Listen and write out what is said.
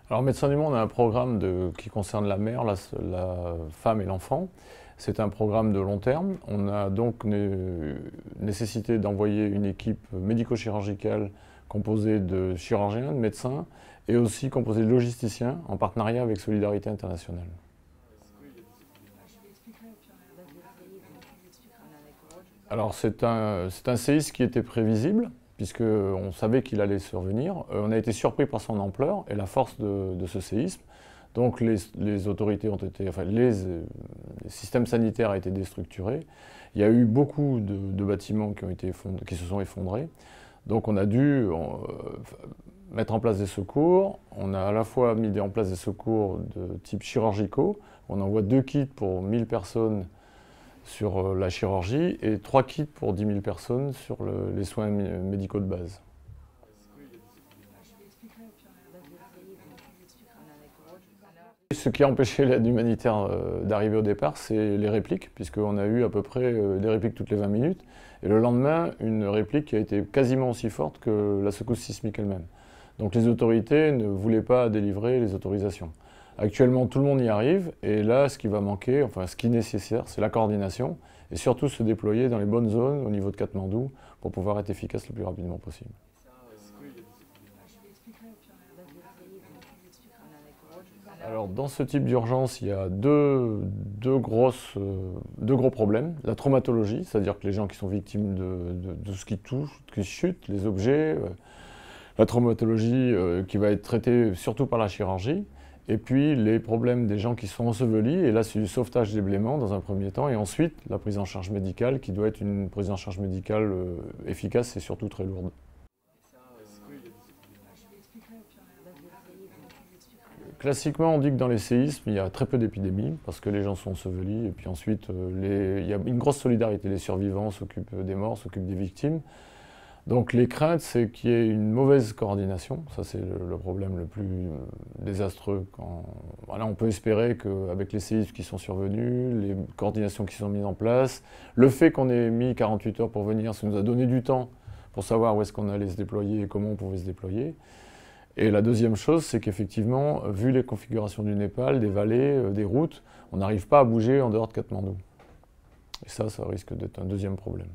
Alors, Médecins du Monde a un programme qui concerne la mère, la femme et l'enfant. C'est un programme de long terme. On a donc nécessité d'envoyer une équipe médico-chirurgicale composée de chirurgiens, de médecins, et aussi composée de logisticiens en partenariat avec Solidarité Internationale. Alors c'est un séisme qui était prévisible, puisqu'on savait qu'il allait survenir. On a été surpris par son ampleur et la force de ce séisme. Donc les autorités ont été, enfin les systèmes sanitaires ont été déstructurés. Il y a eu beaucoup de bâtiments qui se sont effondrés. Donc on a dû mettre en place des secours. On a à la fois mis en place des secours de type chirurgicaux. On envoie 2 kits pour 1000 personnes sur la chirurgie et 3 kits pour 10 000 personnes sur les soins médicaux de base. Ce qui a empêché l'aide humanitaire d'arriver au départ, c'est les répliques, puisqu'on a eu à peu près des répliques toutes les 20 minutes, et le lendemain, une réplique qui a été quasiment aussi forte que la secousse sismique elle-même. Donc les autorités ne voulaient pas délivrer les autorisations. Actuellement, tout le monde y arrive, et là, ce qui va manquer, enfin ce qui est nécessaire, c'est la coordination, et surtout se déployer dans les bonnes zones au niveau de Katmandou pour pouvoir être efficace le plus rapidement possible. Alors, dans ce type d'urgence, il y a deux gros problèmes. La traumatologie, c'est-à-dire que les gens qui sont victimes de ce qui touche, qui chute, les objets, la traumatologie qui va être traitée surtout par la chirurgie, et puis les problèmes des gens qui sont ensevelis, et là c'est du sauvetage des bléments dans un premier temps, et ensuite la prise en charge médicale qui doit être une prise en charge médicale efficace et surtout très lourde. Classiquement, on dit que dans les séismes, il y a très peu d'épidémies, parce que les gens sont ensevelis, et puis ensuite, il y a une grosse solidarité. Les survivants s'occupent des morts, s'occupent des victimes. Donc les craintes, c'est qu'il y ait une mauvaise coordination. Ça, c'est le problème le plus désastreux. Voilà, on peut espérer qu'avec les séismes qui sont survenus, les coordinations qui sont mises en place, le fait qu'on ait mis 48 heures pour venir, ça nous a donné du temps pour savoir où est-ce qu'on allait se déployer et comment on pouvait se déployer. Et la deuxième chose, c'est qu'effectivement, vu les configurations du Népal, des vallées, des routes, on n'arrive pas à bouger en dehors de Katmandou. Et ça risque d'être un deuxième problème.